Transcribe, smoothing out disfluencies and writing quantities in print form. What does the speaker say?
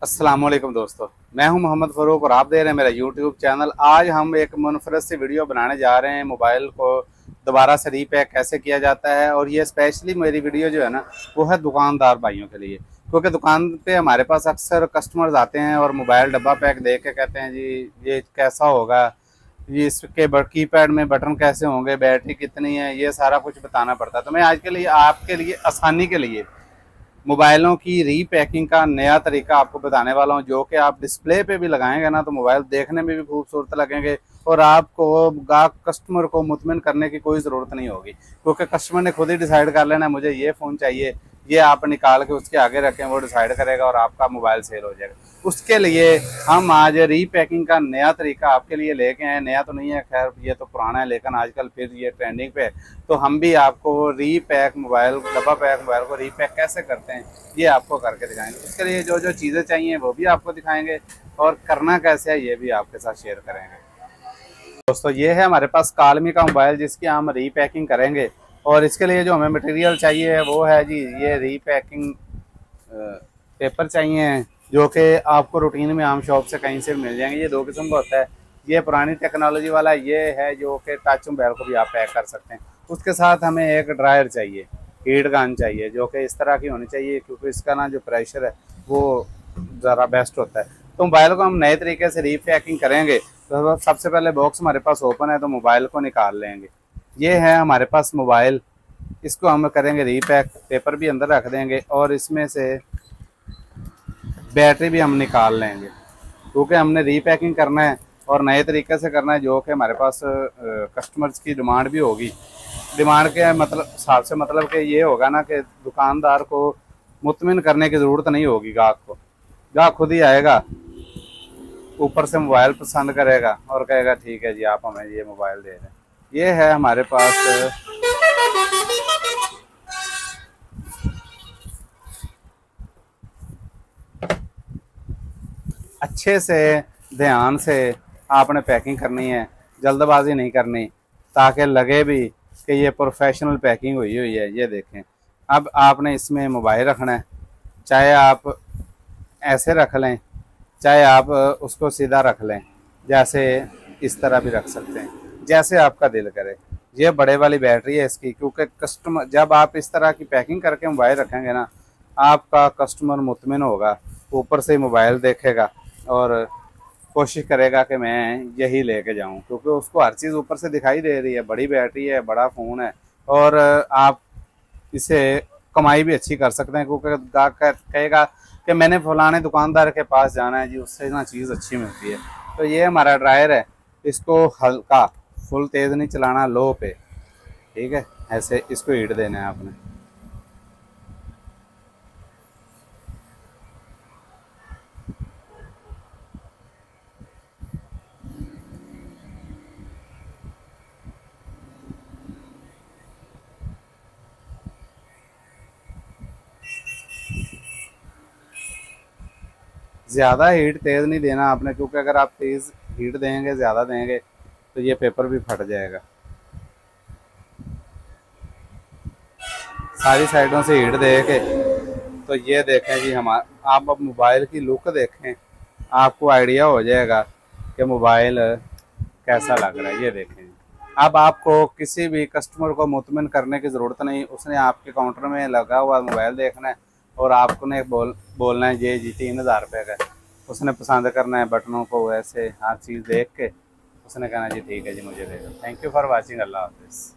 अस्सलाम वालेकुम दोस्तों, मैं हूं मोहम्मद फ़ारूक और आप देख रहे हैं मेरा यूट्यूब चैनल। आज हम एक मुनफरद सी वीडियो बनाने जा रहे हैं। मोबाइल को दोबारा से रीपैक कैसे किया जाता है, और ये स्पेशली मेरी वीडियो जो है ना, वो है दुकानदार भाइयों के लिए। क्योंकि दुकान पे हमारे पास अक्सर कस्टमर्स आते हैं और मोबाइल डब्बा पैक देख के कहते हैं जी ये कैसा होगा, ये इसके कीपैड में बटन कैसे होंगे, बैटरी कितनी है, ये सारा कुछ बताना पड़ता है। तो मैं आज के लिए आपके लिए आसानी के लिए मोबाइलों की रीपैकिंग का नया तरीका आपको बताने वाला हूं, जो कि आप डिस्प्ले पे भी लगाएंगे ना तो मोबाइल देखने में भी खूबसूरत लगेंगे और आपको कस्टमर को मुतमिन करने की कोई ज़रूरत नहीं होगी, क्योंकि कस्टमर ने खुद ही डिसाइड कर लेना मुझे ये फ़ोन चाहिए, ये आप निकाल के उसके आगे रखें, वो डिसाइड करेगा और आपका मोबाइल सेल हो जाएगा। उसके लिए हम आज रीपैकिंग का नया तरीका आपके लिए लेके आए। नया तो नहीं है, खैर ये तो पुराना है, लेकिन आजकल फिर ये ट्रेंडिंग पे है। तो हम भी आपको रीपैक मोबाइल, डब्बा पैक मोबाइल को रीपैक कैसे करते हैं ये आपको करके दिखाएंगे। उसके लिए जो जो चीज़ें चाहिए वो भी आपको दिखाएंगे और करना कैसे है ये भी आपके साथ शेयर करेंगे। दोस्तों ये है हमारे पास कालमी का मोबाइल जिसकी हम रीपैकिंग करेंगे, और इसके लिए जो हमें मटेरियल चाहिए वो है जी ये रीपैकिंग पेपर चाहिए, जो कि आपको रूटीन में आम शॉप से कहीं से मिल जाएंगे। ये दो किस्म का होता है, ये पुरानी टेक्नोलॉजी वाला ये है जो कि टच मोबाइल को भी आप पैक कर सकते हैं। उसके साथ हमें एक ड्रायर चाहिए, हीट गन चाहिए, जो कि इस तरह की होनी चाहिए क्योंकि इसका ना जो प्रेशर है वो ज़रा बेस्ट होता है। तो मोबाइल को हम नए तरीके से रीपैकिंग करेंगे। तो सबसे पहले बॉक्स हमारे पास ओपन है तो मोबाइल को निकाल लेंगे। ये है हमारे पास मोबाइल, इसको हम करेंगे रीपैक, पेपर भी अंदर रख देंगे और इसमें से बैटरी भी हम निकाल लेंगे, क्योंकि हमने रीपैकिंग करना है और नए तरीके से करना है, जो कि हमारे पास कस्टमर्स की डिमांड भी होगी। डिमांड के मतलब हिसाब से मतलब कि ये होगा ना कि दुकानदार को मुतमिन करने की ज़रूरत नहीं होगी गाहक को। गाहक खुद ही आएगा, ऊपर से मोबाइल पसंद करेगा और कहेगा ठीक है जी आप हमें ये मोबाइल दे दें। ये है हमारे पास अच्छे से ध्यान से आपने पैकिंग करनी है, जल्दबाजी नहीं करनी, ताकि लगे भी कि ये प्रोफेशनल पैकिंग हुई हुई है। ये देखें, अब आपने इसमें मोबाइल रखना है, चाहे आप ऐसे रख लें, चाहे आप उसको सीधा रख लें, जैसे इस तरह भी रख सकते हैं, जैसे आपका दिल करे। ये बड़े वाली बैटरी है इसकी, क्योंकि कस्टमर जब आप इस तरह की पैकिंग करके मोबाइल रखेंगे ना, आपका कस्टमर मुतमिन होगा, ऊपर से मोबाइल देखेगा और कोशिश करेगा कि मैं यही लेके जाऊं, क्योंकि उसको हर चीज़ ऊपर से दिखाई दे रही है, बड़ी बैटरी है, बड़ा फ़ोन है और आप इसे कमाई भी अच्छी कर सकते हैं। क्योंकि ग्राहक कहेगा कि मैंने फलाने दुकानदार के पास जाना है जी, उससे ना चीज़ अच्छी मिलती है। तो ये हमारा ड्रायर है, इसको हल्का, फुल तेज़ नहीं चलाना, लो पे, ठीक है, ऐसे इसको हीट देना है आपने। ज़्यादा हीट तेज़ नहीं देना आपने, क्योंकि अगर आप तेज़ हीट देंगे, ज़्यादा देंगे, तो ये पेपर भी फट जाएगा। सारी साइडों से हीट दे के, तो ये देखें जी आप अब मोबाइल की लुक देखें, आपको आइडिया हो जाएगा कि मोबाइल कैसा लग रहा है। ये देखें, अब आपको किसी भी कस्टमर को मुतमिन करने की ज़रूरत नहीं, उसने आपके काउंटर में लगा हुआ मोबाइल देखना है और आपको ने बोलना है ये जी 3000 रुपये का है। उसने पसंद करना है बटनों को, वैसे हर चीज़ देख के उसने कहना जी ठीक है जी मुझे दे दो। थैंक यू फॉर वॉचिंग, अल्लाह हाफिज़।